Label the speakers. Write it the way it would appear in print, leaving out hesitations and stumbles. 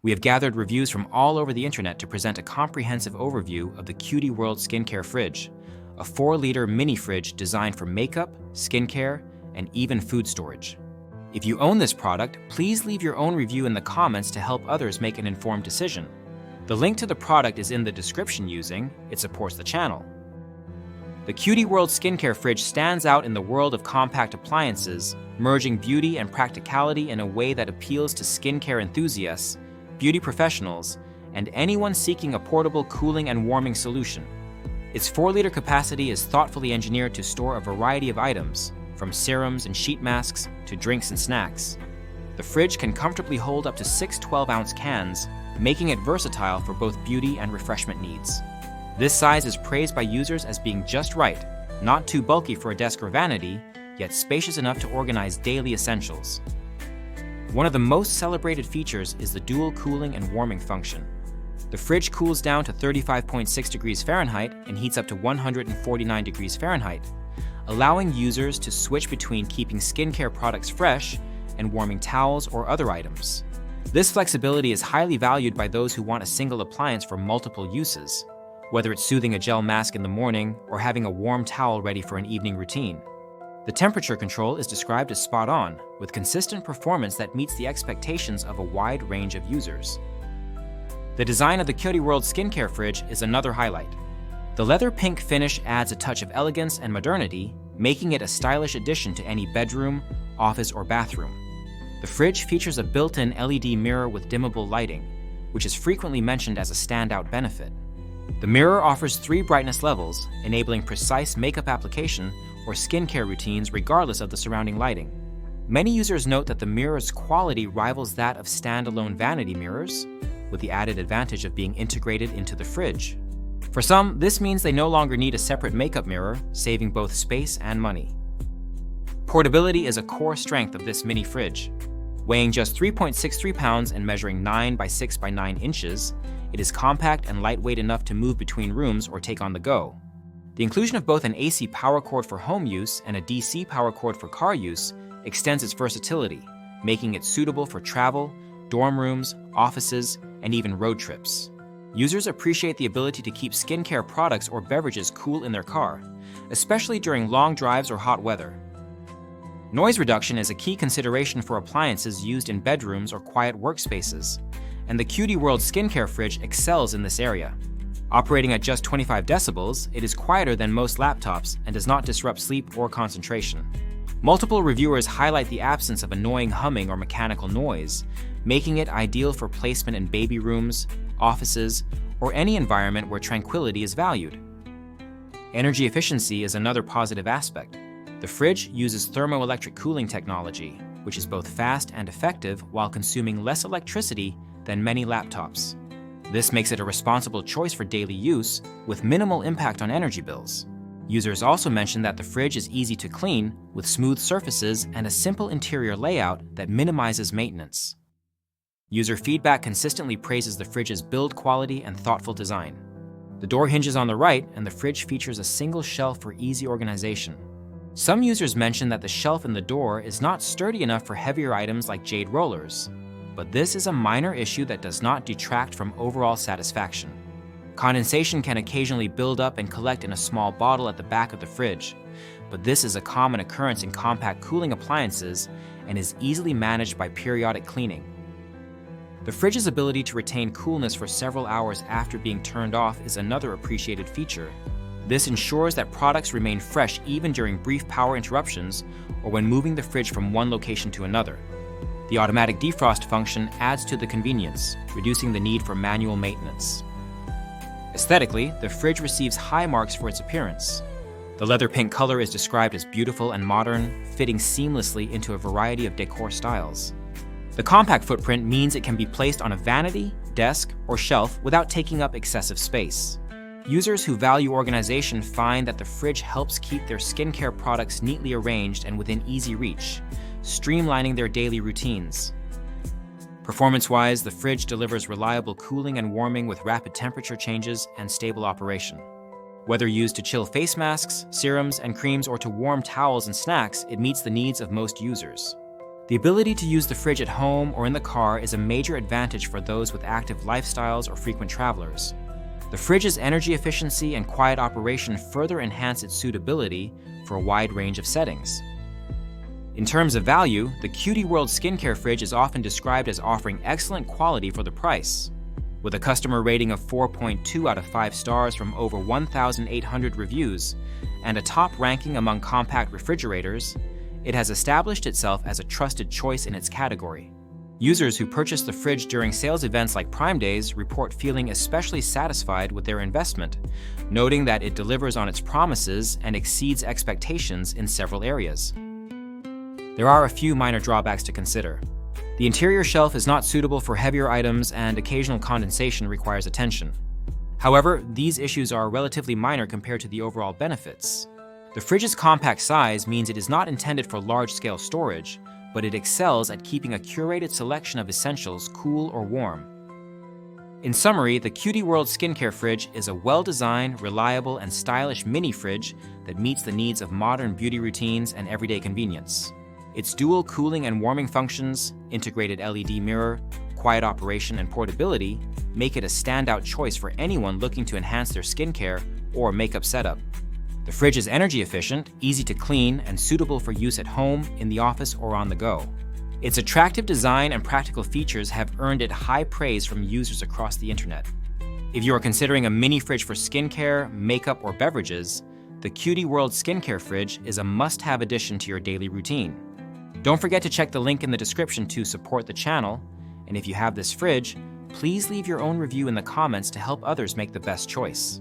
Speaker 1: We have gathered reviews from all over the internet to present a comprehensive overview of the CUTIEWORLD Skincare Fridge, a 4-liter mini fridge designed for makeup, skincare, and even food storage. If you own this product, please leave your own review in the comments to help others make an informed decision. The link to the product is in the description using it supports the channel. The CUTIEWORLD Skincare Fridge stands out in the world of compact appliances, merging beauty and practicality in a way that appeals to skincare enthusiasts, beauty professionals, and anyone seeking a portable cooling and warming solution. Its 4-liter capacity is thoughtfully engineered to store a variety of items, from serums and sheet masks to drinks and snacks. The fridge can comfortably hold up to 6 12-ounce cans, making it versatile for both beauty and refreshment needs. This size is praised by users as being just right, not too bulky for a desk or vanity, yet spacious enough to organize daily essentials. One of the most celebrated features is the dual cooling and warming function. The fridge cools down to 35.6 degrees Fahrenheit and heats up to 149 degrees Fahrenheit, allowing users to switch between keeping skincare products fresh and warming towels or other items. This flexibility is highly valued by those who want a single appliance for multiple uses, whether it's soothing a gel mask in the morning or having a warm towel ready for an evening routine. The temperature control is described as spot on, with consistent performance that meets the expectations of a wide range of users. The design of the CUTIEWORLD Skincare Fridge is another highlight. The leather pink finish adds a touch of elegance and modernity, making it a stylish addition to any bedroom, office, or bathroom. The fridge features a built-in LED mirror with dimmable lighting, which is frequently mentioned as a standout benefit. The mirror offers 3 brightness levels, enabling precise makeup application or skincare routines regardless of the surrounding lighting. Many users note that the mirror's quality rivals that of standalone vanity mirrors, with the added advantage of being integrated into the fridge. For some, this means they no longer need a separate makeup mirror, saving both space and money. Portability is a core strength of this mini fridge. Weighing just 3.63 pounds and measuring 9 by 6 by 9 inches, it is compact and lightweight enough to move between rooms or take on the go. The inclusion of both an AC power cord for home use and a DC power cord for car use extends its versatility, making it suitable for travel, dorm rooms, offices, and even road trips. Users appreciate the ability to keep skincare products or beverages cool in their car, especially during long drives or hot weather. Noise reduction is a key consideration for appliances used in bedrooms or quiet workspaces, and the CUTIEWORLD Skincare Fridge excels in this area. Operating at just 25 decibels, it is quieter than most laptops and does not disrupt sleep or concentration. Multiple reviewers highlight the absence of annoying humming or mechanical noise, making it ideal for placement in baby rooms, offices, or any environment where tranquility is valued. Energy efficiency is another positive aspect. The fridge uses thermoelectric cooling technology, which is both fast and effective while consuming less electricity than many laptops. This makes it a responsible choice for daily use, with minimal impact on energy bills. Users also mention that the fridge is easy to clean, with smooth surfaces and a simple interior layout that minimizes maintenance. User feedback consistently praises the fridge's build quality and thoughtful design. The door hinges on the right, and the fridge features a single shelf for easy organization. Some users mention that the shelf in the door is not sturdy enough for heavier items like jade rollers, but this is a minor issue that does not detract from overall satisfaction. Condensation can occasionally build up and collect in a small bottle at the back of the fridge, but this is a common occurrence in compact cooling appliances and is easily managed by periodic cleaning. The fridge's ability to retain coolness for several hours after being turned off is another appreciated feature. This ensures that products remain fresh even during brief power interruptions or when moving the fridge from one location to another. The automatic defrost function adds to the convenience, reducing the need for manual maintenance. Aesthetically, the fridge receives high marks for its appearance. The leather pink color is described as beautiful and modern, fitting seamlessly into a variety of decor styles. The compact footprint means it can be placed on a vanity, desk, or shelf without taking up excessive space. Users who value organization find that the fridge helps keep their skincare products neatly arranged and within easy reach, streamlining their daily routines. Performance-wise, the fridge delivers reliable cooling and warming with rapid temperature changes and stable operation. Whether used to chill face masks, serums, and creams, or to warm towels and snacks, it meets the needs of most users. The ability to use the fridge at home or in the car is a major advantage for those with active lifestyles or frequent travelers. The fridge's energy efficiency and quiet operation further enhance its suitability for a wide range of settings. In terms of value, the CUTIEWORLD Skincare Fridge is often described as offering excellent quality for the price. With a customer rating of 4.2 out of 5 stars from over 1,800 reviews and a top ranking among compact refrigerators, it has established itself as a trusted choice in its category. Users who purchase the fridge during sales events like Prime Days report feeling especially satisfied with their investment, noting that it delivers on its promises and exceeds expectations in several areas. There are a few minor drawbacks to consider. The interior shelf is not suitable for heavier items and occasional condensation requires attention. However, these issues are relatively minor compared to the overall benefits. The fridge's compact size means it is not intended for large-scale storage, but it excels at keeping a curated selection of essentials cool or warm. In summary, the CUTIEWORLD Skincare Fridge is a well-designed, reliable, and stylish mini fridge that meets the needs of modern beauty routines and everyday convenience. Its dual cooling and warming functions, integrated LED mirror, quiet operation, and portability make it a standout choice for anyone looking to enhance their skincare or makeup setup. The fridge is energy efficient, easy to clean, and suitable for use at home, in the office, or on the go. Its attractive design and practical features have earned it high praise from users across the internet. If you are considering a mini fridge for skincare, makeup, or beverages, the CUTIEWORLD Skincare Fridge is a must-have addition to your daily routine. Don't forget to check the link in the description to support the channel, and if you have this fridge, please leave your own review in the comments to help others make the best choice.